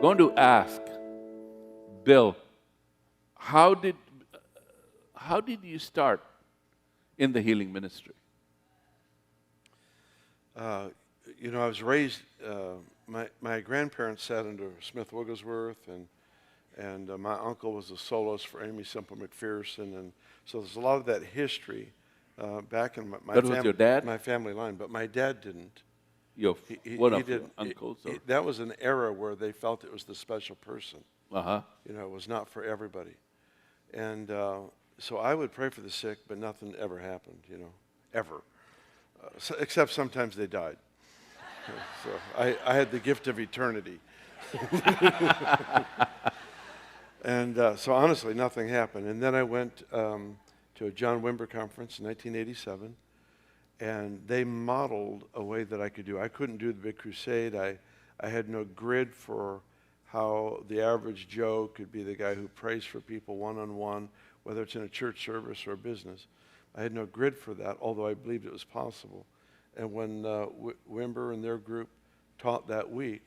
going to ask Bill, how did how did you start in the healing ministry? Uh, I was raised. My grandparents sat under Smith Wigglesworth, and my uncle was a soloist for Amy Semple McPherson, and so there's a lot of that history back in That was your dad? my family line. But my dad didn't. Your one of your uncles? That was an era where they felt it was the special person. Uh-huh. It was not for everybody, and so I would pray for the sick, but nothing ever happened. Ever. Except sometimes they died. So I had the gift of eternity. And so honestly, nothing happened. And then I went to a John Wimber conference in 1987, and they modeled a way that I could do. I couldn't do the big crusade. I had no grid for how the average Joe could be the guy who prays for people one-on-one, whether it's in a church service or a business. I had no grid for that, although I believed it was possible. And when Wimber and their group taught that week,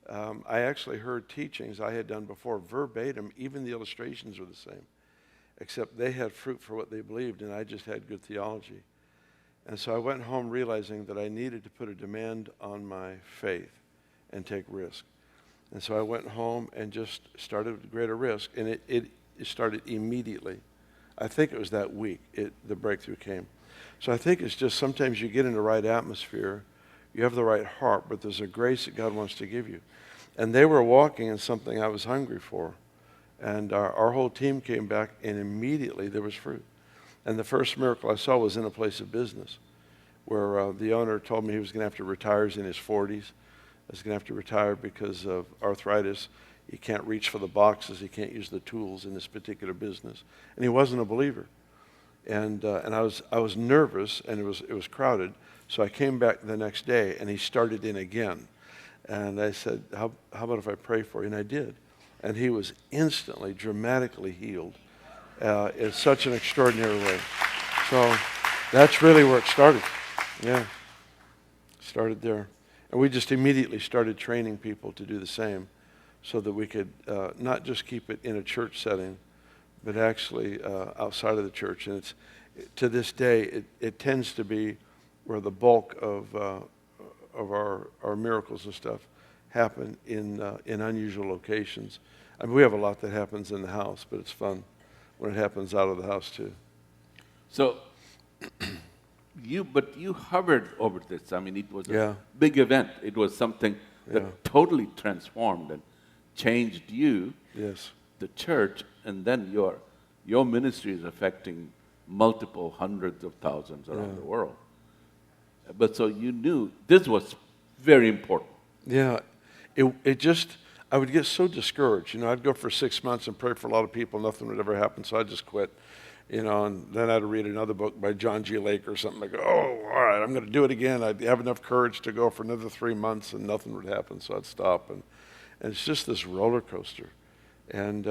I actually heard teachings I had done before verbatim. Even the illustrations were the same, except they had fruit for what they believed, and I just had good theology. And so I went home realizing that I needed to put a demand on my faith and take risk. And so I went home and just started with greater risk, and it started immediately. I think it was that week the breakthrough came. So I think it's just sometimes you get in the right atmosphere, you have the right heart, but there's a grace that God wants to give you. And they were walking in something I was hungry for. And our whole team came back, and immediately there was fruit. And the first miracle I saw was in a place of business, where the owner told me he was going to have to retire. He's in his 40s. He was going to have to retire because of arthritis. He can't reach for the boxes. He can't use the tools in this particular business. And he wasn't a believer. And I was nervous, and it was crowded. So I came back the next day, and he started in again. And I said, how about if I pray for you? And I did. And he was instantly, dramatically healed in such an extraordinary way. So that's really where it started. Yeah, started there. And we just immediately started training people to do the same so that we could not just keep it in a church setting, but actually outside of the church. And to this day, it tends to be where the bulk of our miracles and stuff happen in unusual locations. I mean, we have a lot that happens in the house, but it's fun when it happens out of the house too. So, you hovered over this. I mean, it was Yeah. a big event. It was something that Yeah. totally transformed and changed you, Yes. the church, and then your ministry is affecting multiple hundreds of thousands around the world. But so you knew this was very important. Yeah. It just, I would get so discouraged. I'd go for 6 months and pray for a lot of people. Nothing would ever happen, so I just quit. And then I'd read another book by John G. Lake or something. I go, oh, all right, I'm going to do it again. I'd have enough courage to go for another 3 months, and nothing would happen, so I'd stop. And it's just this roller coaster. And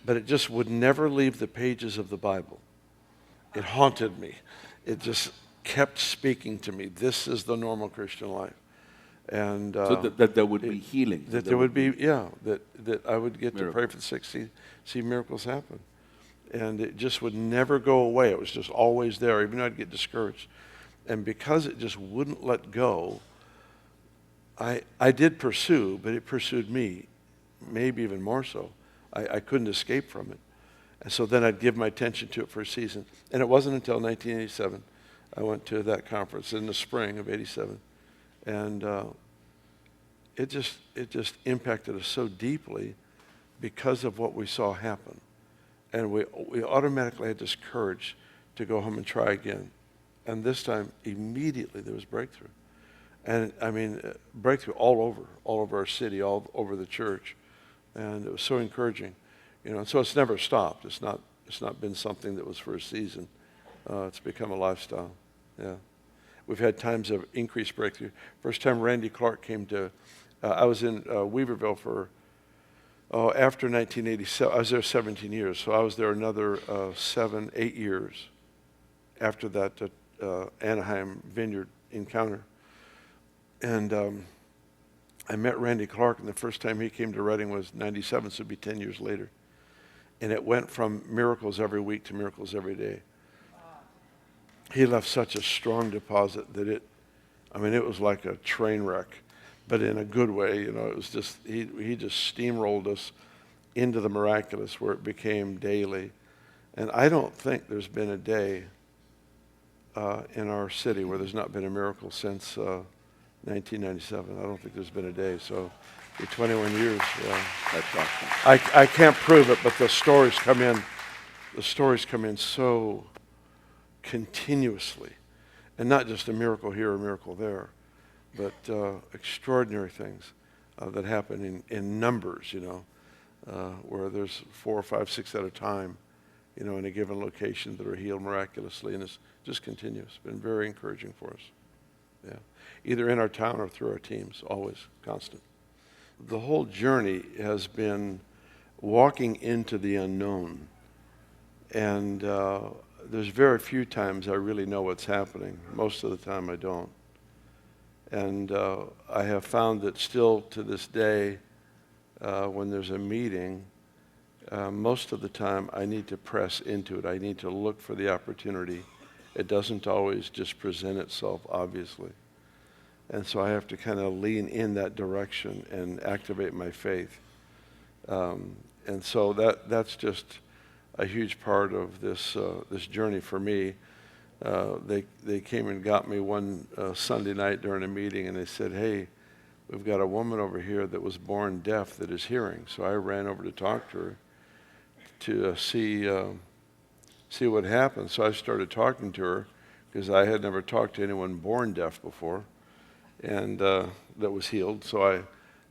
but it just would never leave the pages of the Bible. It haunted me. It just kept speaking to me. This is the normal Christian life. And So that there would be healing. that there would be, that I would get to pray miracles. for the sick, see miracles happen. And it just would never go away. It was just always there, even though I'd get discouraged. And because it just wouldn't let go, I did pursue, but it pursued me, maybe even more so. I couldn't escape from it. And so then I'd give my attention to it for a season. And it wasn't until 1987 I went to that conference in the spring of 87. And it just impacted us so deeply because of what we saw happen. And we automatically had this courage to go home and try again. And this time, immediately, there was breakthrough. And I mean, breakthrough all over our city, all over the church. And it was so encouraging. And so it's never stopped. It's not been something that was for a season. It's become a lifestyle. Yeah. We've had times of increased breakthrough. First time Randy Clark came to, I was in Weaverville for, after 1987, I was there 17 years, so I was there another 7, 8 years after that Anaheim Vineyard encounter. And I met Randy Clark, and the first time he came to Reading was 97, so it'd be 10 years later. And it went from miracles every week to miracles every day. He left such a strong deposit that it was like a train wreck, but in a good way. You know, it was just, he just steamrolled us into the miraculous where it became daily. And I don't think there's been a day in our city where there's not been a miracle since 1997. I don't think there's been a day. So for 21 years, yeah. That's awesome. I can't prove it, but the stories come in. The stories come in so continuously. And not just a miracle here, a miracle there, but extraordinary things that happen in numbers, you know, where there's 4 or 5, 6 at a time, you know, in a given location that are healed miraculously, and it's just continuous. It's been very encouraging for us. Yeah, either in our town or through our teams, always constant. The whole journey has been walking into the unknown, and there's very few times I really know what's happening. Most of the time I don't. And I have found that still to this day, when there's a meeting, most of the time I need to press into it. I need to look for the opportunity. It doesn't always just present itself, obviously. And so I have to kind of lean in that direction and activate my faith. And so that's just a huge part of this journey for me. They came and got me one Sunday night during a meeting, and they said, "Hey, we've got a woman over here that was born deaf that is hearing." So I ran over to talk to her to see what happened. So I started talking to her because I had never talked to anyone born deaf before, and that was healed. So I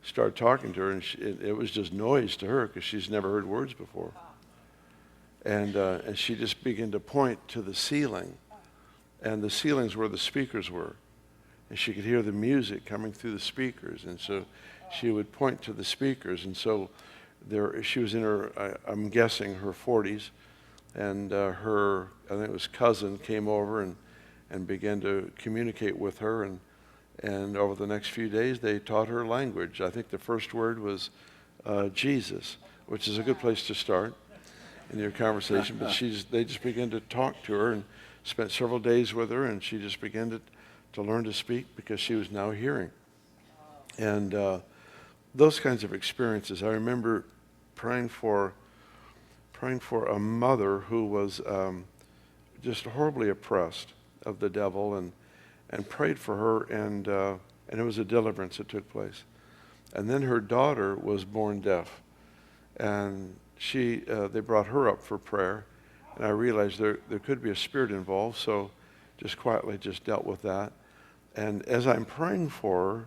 started talking to her, and it was just noise to her because she's never heard words before. And she just began to point to the ceiling, and the ceiling's where the speakers were. And she could hear the music coming through the speakers, and so she would point to the speakers. And so she was in her, I'm guessing, her 40s, and her, I think it was cousin, came over and began to communicate with her. And over the next few days, they taught her language. I think the first word was Jesus, which is a good place to start in your conversation. But they just began to talk to her and spent several days with her, and she just began to learn to speak because she was now hearing. And those kinds of experiences. I remember praying for a mother who was just horribly oppressed of the devil, and prayed for her, and it was a deliverance that took place. And then her daughter was born deaf, and they brought her up for prayer, and I realized there could be a spirit involved, so just quietly just dealt with that. And as I'm praying for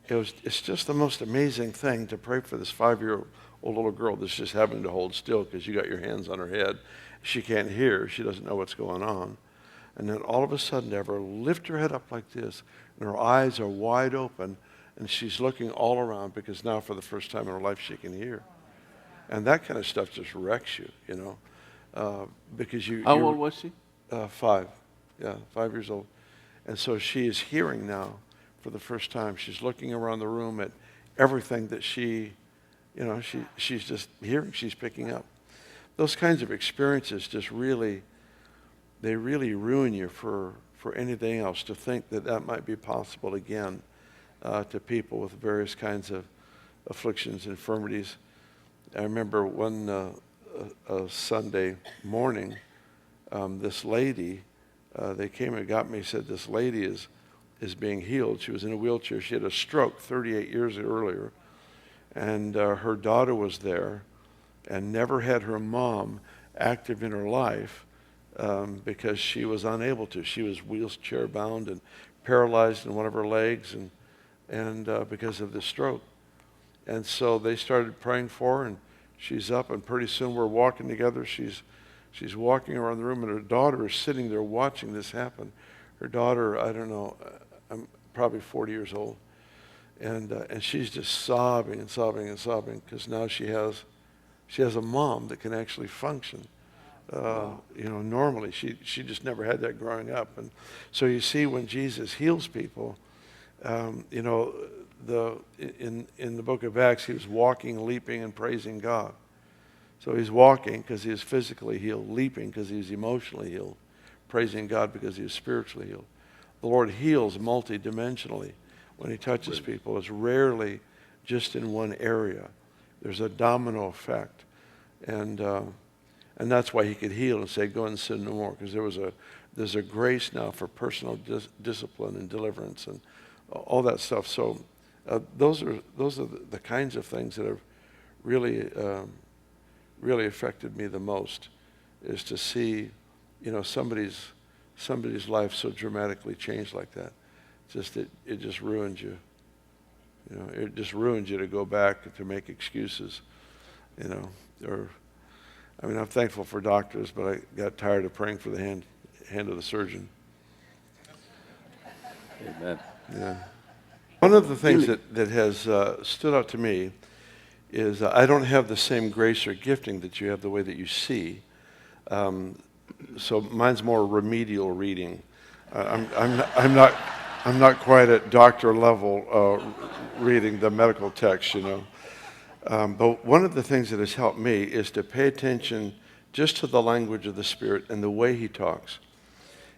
her, it's just the most amazing thing to pray for this 5-year-old little girl that's just having to hold still because you got your hands on her head. She can't hear. She doesn't know what's going on. And then all of a sudden, to have her lift her head up like this, and her eyes are wide open, and she's looking all around because now for the first time in her life she can hear. And that kind of stuff just wrecks you, you know, because you. How old was she? 5. Yeah, 5 years old. And so she is hearing now for the first time. She's looking around the room at everything that she's just hearing, she's picking up. Those kinds of experiences just really ruin you for anything else, to think that might be possible again to people with various kinds of afflictions, infirmities. I remember one Sunday morning, this lady, they came and got me, said this lady is being healed. She was in a wheelchair. She had a stroke 38 years earlier, and her daughter was there and never had her mom active in her life because she was unable to. She was wheelchair bound and paralyzed in one of her legs, and because of the stroke. And so they started praying for her, and she's up, and pretty soon we're walking together. She's walking around the room, and her daughter is sitting there watching this happen. Her daughter, I don't know, I'm probably 40 years old, and she's just sobbing and sobbing and sobbing because now she has a mom that can actually function. Normally she just never had that growing up. And so you see, when Jesus heals people, in the book of Acts, he was walking, leaping, and praising God. So he's walking because he was physically healed, leaping because he was emotionally healed, praising God because he was spiritually healed. The Lord heals multidimensionally when he touches people. It's rarely just in one area. There's a domino effect. And that's why he could heal and say, go and sin no more, because there's a grace now for personal discipline and deliverance and all that stuff. So those are the kinds of things that have really really affected me the most, is to see, somebody's life so dramatically changed like that. It just ruins you. It just ruins you to go back to make excuses. I'm thankful for doctors, but I got tired of praying for the hand of the surgeon. Amen. Yeah. One of the things that has stood out to me is I don't have the same grace or gifting that you have, the way that you see. So mine's more remedial reading. I'm not quite at doctor level reading the medical text, But one of the things that has helped me is to pay attention just to the language of the Spirit and the way he talks.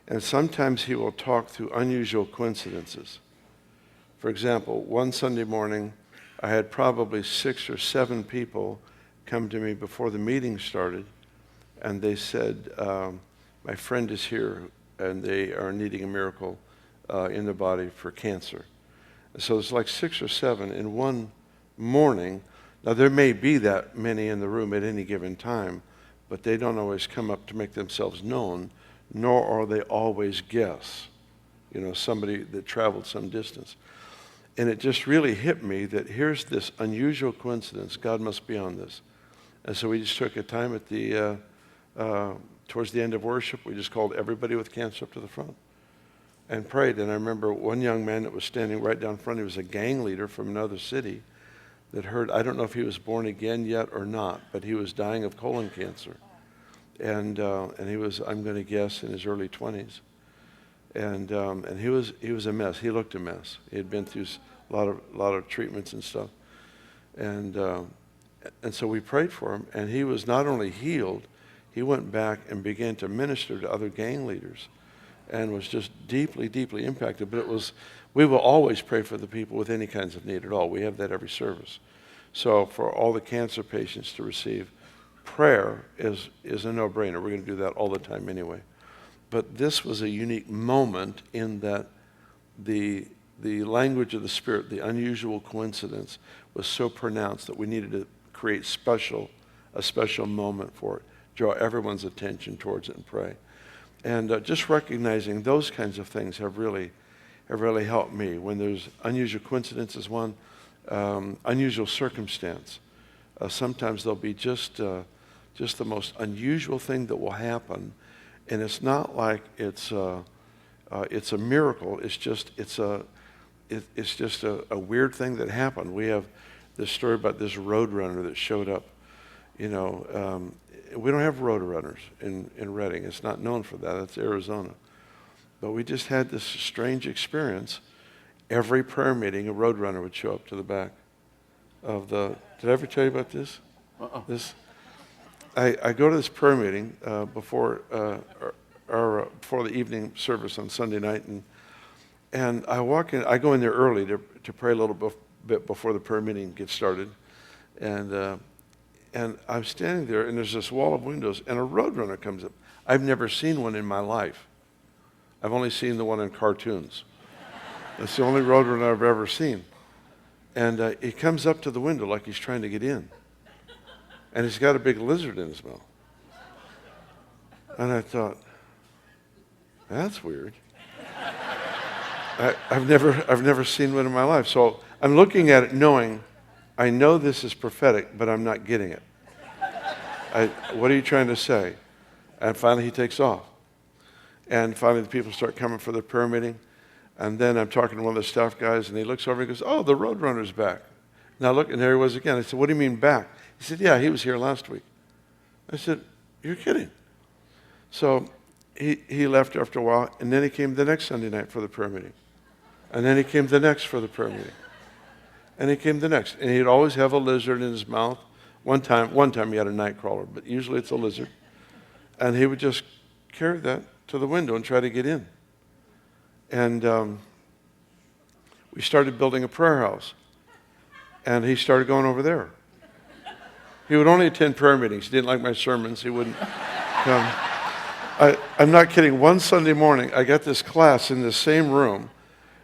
And sometimes he will talk through unusual coincidences. For example, one Sunday morning, I had probably 6 or 7 people come to me before the meeting started, and they said, my friend is here, and they are needing a miracle in their body for cancer. So it's like 6 or 7 in one morning. Now, there may be that many in the room at any given time, but they don't always come up to make themselves known, nor are they always guests, somebody that traveled some distance. And it just really hit me that here's this unusual coincidence. God must be on this. And so we just took a time at towards the end of worship, we just called everybody with cancer up to the front and prayed. And I remember one young man that was standing right down front. He was a gang leader from another city that heard, I don't know if he was born again yet or not, but he was dying of colon cancer. And he was, I'm going to guess, in his early 20s. And he was a mess. He looked a mess. He had been through a lot of treatments and stuff. And so we prayed for him, and he was not only healed, he went back and began to minister to other gang leaders and was just deeply, deeply impacted. But we will always pray for the people with any kinds of need at all. We have that every service. So for all the cancer patients to receive, prayer is a no-brainer. We're going to do that all the time anyway. But this was a unique moment in that the language of the Spirit, the unusual coincidence, was so pronounced that we needed to create a special moment for it, draw everyone's attention towards it and pray. And just recognizing those kinds of things have really helped me. When there's unusual coincidences, unusual circumstance, sometimes there'll be just the most unusual thing that will happen. And it's not like it's a miracle. It's just a weird thing that happened. We have this story about this road runner that showed up. We don't have road runners in Redding. It's not known for that. It's Arizona. But we just had this strange experience. Every prayer meeting, a road runner would show up to the back of the. Did I ever tell you about this? This. I go to this prayer meeting before the evening service on Sunday night, and I walk in. I go in there early to pray a little bit before the prayer meeting gets started, and I'm standing there, and there's this wall of windows, and a roadrunner comes up. I've never seen one in my life. I've only seen the one in cartoons. That's the only roadrunner I've ever seen, and he comes up to the window like he's trying to get in. And he's got a big lizard in his mouth. And I thought, that's weird. I've never seen one in my life. So I'm looking at it knowing, I know this is prophetic, but I'm not getting it. What are you trying to say? And finally he takes off. And finally the people start coming for the prayer meeting. And then I'm talking to one of the staff guys, and he looks over and goes, oh, the roadrunner's back. Now look, and there he was again. I said, what do you mean back? He said, yeah, he was here last week. I said, you're kidding. So he left after a while, and then he came the next Sunday night for the prayer meeting. And then he came the next for the prayer meeting. And he came the next. And he'd always have a lizard in his mouth. One time he had a night crawler, but usually it's a lizard. And he would just carry that to the window and try to get in. And we started building a prayer house. And he started going over there. He would only attend prayer meetings. He didn't like my sermons. He wouldn't come. I'm not kidding. One Sunday morning, I got this class in the same room,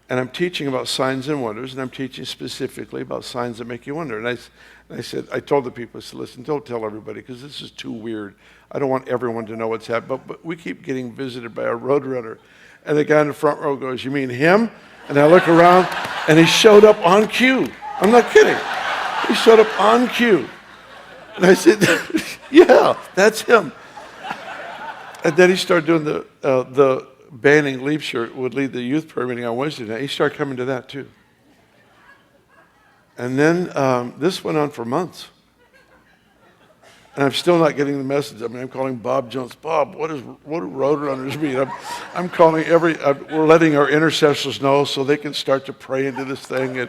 and I'm teaching about signs and wonders, and I'm teaching specifically about signs that make you wonder. And I said, I told the people, I said, listen, don't tell everybody, because this is too weird. I don't want everyone to know what's happening. But we keep getting visited by a roadrunner. And the guy in the front row goes, you mean him? And I look around, and he showed up on cue. I'm not kidding. He showed up on cue. And I said, yeah, that's him. And then he started doing the banning leaf shirt would lead the youth prayer meeting on Wednesday night. He started coming to that too. And then this went on for months. And I'm still not getting the message. I mean, I'm calling Bob Jones. Bob, what do roadrunners mean? I'm calling we're letting our intercessors know so they can start to pray into this thing.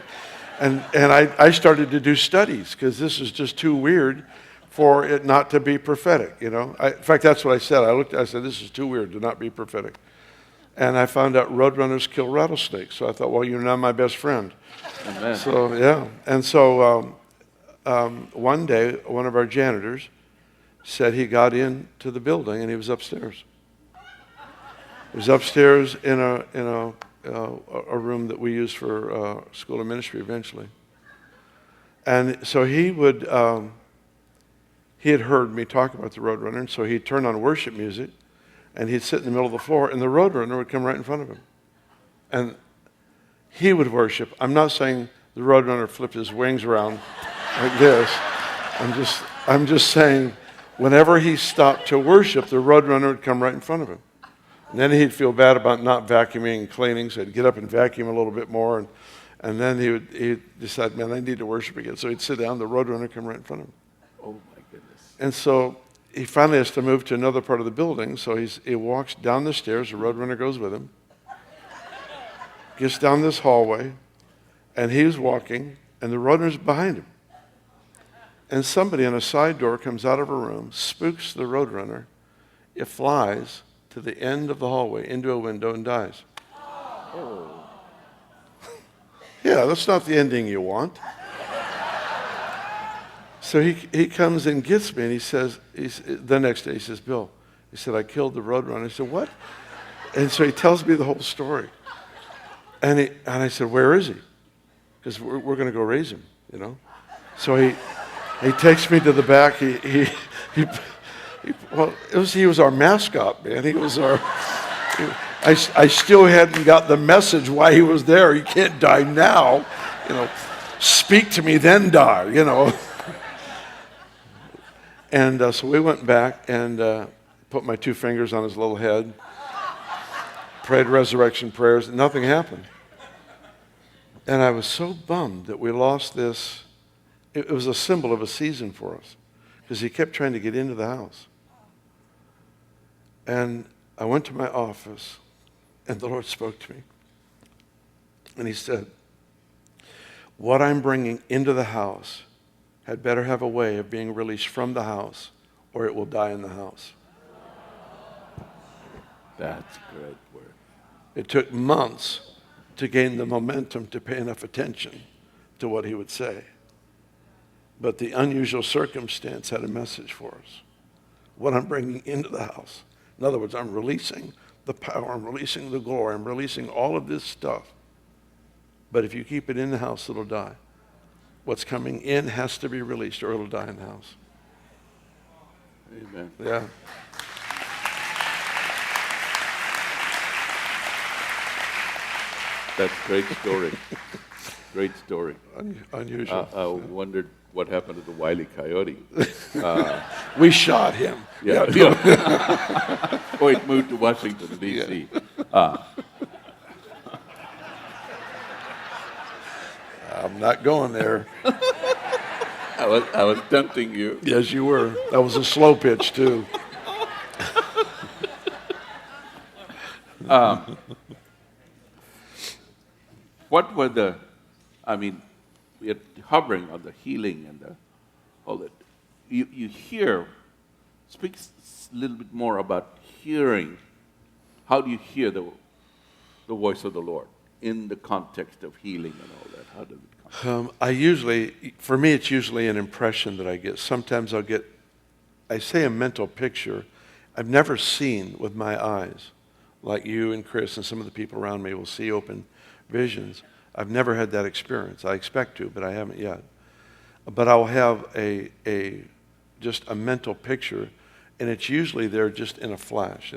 And I started to do studies because this is just too weird for it not to be prophetic, you know. In fact, that's what I said. I said, this is too weird to not be prophetic. And I found out roadrunners kill rattlesnakes. So I thought, well, you're now my best friend. Amen. So, yeah. And so one day, one of our janitors said he got into the building and he was upstairs. He was upstairs in a room that we used for school of ministry eventually. And so he had heard me talk about the Roadrunner, and so he'd turn on worship music, and he'd sit in the middle of the floor, and the Roadrunner would come right in front of him. And he would worship. I'm not saying the Roadrunner flipped his wings around like this. I'm just saying whenever he stopped to worship, the Roadrunner would come right in front of him. And then he'd feel bad about not vacuuming and cleaning, so he'd get up and vacuum a little bit more. And then he'd decide, man, I need to worship again. So he'd sit down, the Roadrunner would come right in front of him. Oh, my goodness. And so he finally has to move to another part of the building. So he walks down the stairs, the Roadrunner goes with him, gets down this hallway, and he's walking, and the Roadrunner's behind him. And somebody on a side door comes out of a room, spooks the Roadrunner, it flies to the end of the hallway into a window and dies. Oh. Yeah, that's not the ending you want. So he comes and gets me, and he says, the next day, he says, Bill, he said, I killed the Roadrunner. I said, what? And so he tells me the whole story. And I said, where is he? Because we're going to go raise him, you know. So he takes me to the back. He was our mascot, man. He was our. I still hadn't got the message why he was there. You can't die now, you know. Speak to me, then die, you know. And so we went back and put my 2 fingers on his little head, prayed resurrection prayers, and nothing happened. And I was so bummed that we lost this. It was a symbol of a season for us because he kept trying to get into the house. And I went to my office, and the Lord spoke to me. And he said, what I'm bringing into the house had better have a way of being released from the house, or it will die in the house. That's great word. It took months to gain the momentum to pay enough attention to what he would say. But the unusual circumstance had a message for us. What I'm bringing into the house. In other words, I'm releasing the power, I'm releasing the glory, I'm releasing all of this stuff. But if you keep it in the house, it'll die. What's coming in has to be released or it'll die in the house. Amen. Yeah. That's a great story. Great story. Unusual. I wondered what happened to the Wile E. Coyote. We shot him. Yeah. Oh, it moved to Washington, D.C. I'm not going there. I was tempting you. Yes, you were. That was a slow pitch, too. What were the, I mean, we are hovering on the healing and all that. You hear, speak a little bit more about hearing. How do you hear the voice of the Lord in the context of healing and all that? How does it come? For me, it's usually an impression that I get. Sometimes I say a mental picture I've never seen with my eyes, like you and Chris and some of the people around me will see open visions. I've never had that experience. I expect to, but I haven't yet. But I'll have just a mental picture, and it's usually there just in a flash.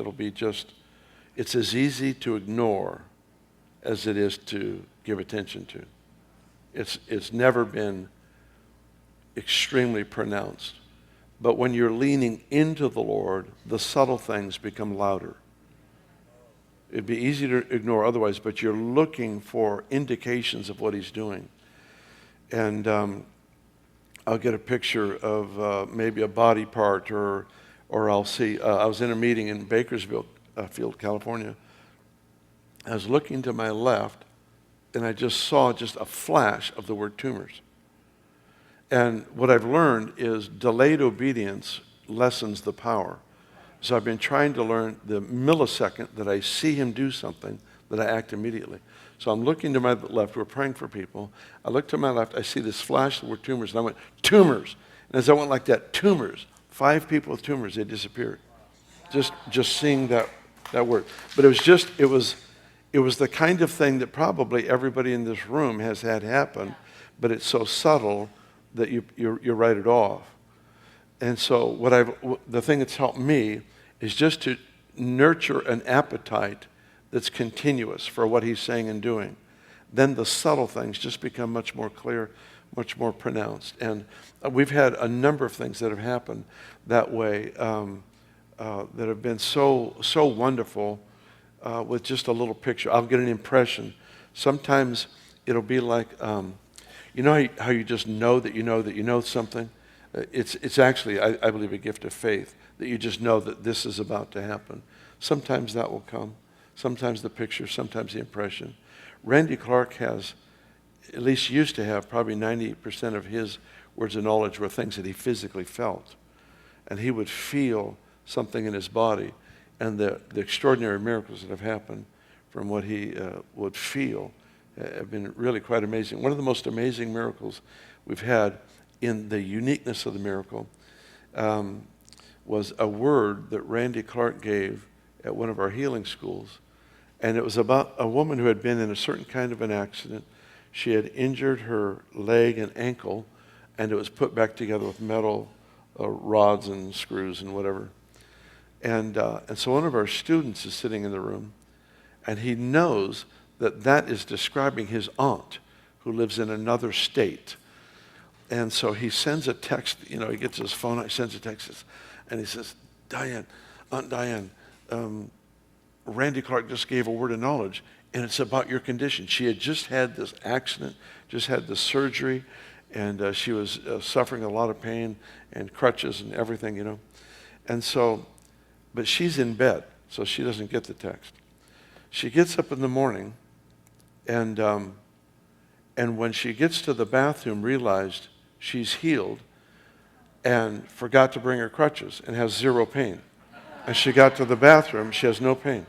It's as easy to ignore as it is to give attention to. It's never been extremely pronounced. But when you're leaning into the Lord, the subtle things become louder. It'd be easy to ignore otherwise, but you're looking for indications of what he's doing. And I'll get a picture of maybe a body part, or I'll see, I was in a meeting in Bakersfield, California. I was looking to my left, and I just saw a flash of the word tumors. And what I've learned is delayed obedience lessens the power. So I've been trying to learn the millisecond that I see him do something, that I act immediately. So I'm looking to my left. We're praying for people. I look to my left. I see this flash of the word tumors. And I went, tumors. And as I went like that, tumors. 5 people with tumors, they disappeared. Just seeing that word. But it was the kind of thing that probably everybody in this room has had happen, but it's so subtle that you write it off. And so the thing that's helped me is just to nurture an appetite that's continuous for what he's saying and doing. Then the subtle things just become much more clear, much more pronounced. And we've had a number of things that have happened that way that have been so wonderful with just a little picture. I'll get an impression. Sometimes it'll be like, you know how you just know that you know something? It's actually, I believe, a gift of faith, that you just know that this is about to happen. Sometimes that will come. Sometimes the picture, sometimes the impression. Randy Clark has, at least used to have, probably 90% of his words of knowledge were things that he physically felt. And he would feel something in his body. And the extraordinary miracles that have happened from what he would feel have been really quite amazing. One of the most amazing miracles we've had, in the uniqueness of the miracle, was a word that Randy Clark gave at one of our healing schools. And it was about a woman who had been in a certain kind of an accident. She had injured her leg and ankle, and it was put back together with metal rods and screws and whatever. And so one of our students is sitting in the room, and he knows that is describing his aunt, who lives in another state. And so he sends a text, he gets his phone out, he sends a text, and he says, Aunt Diane, Randy Clark just gave a word of knowledge, and it's about your condition. She had just had this accident, just had the surgery, and she was suffering a lot of pain and crutches and everything, And so, but she's in bed, so she doesn't get the text. She gets up in the morning, and when she gets to the bathroom, realized she's healed and forgot to bring her crutches and has 0 pain. And she got to the bathroom, she has no pain.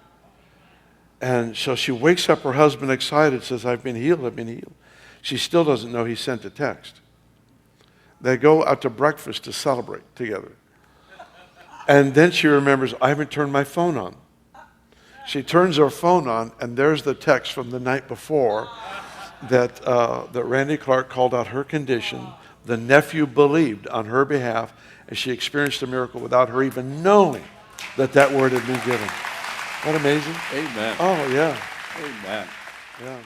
And so she wakes up her husband excited, says, I've been healed. She still doesn't know he sent a text. They go out to breakfast to celebrate together. And then she remembers, I haven't turned my phone on. She turns her phone on, and there's the text from the night before that Randy Clark called out her condition. The nephew believed on her behalf, and she experienced a miracle without her even knowing that word had been given. Isn't that amazing? Amen. Oh, yeah. Amen. Yeah.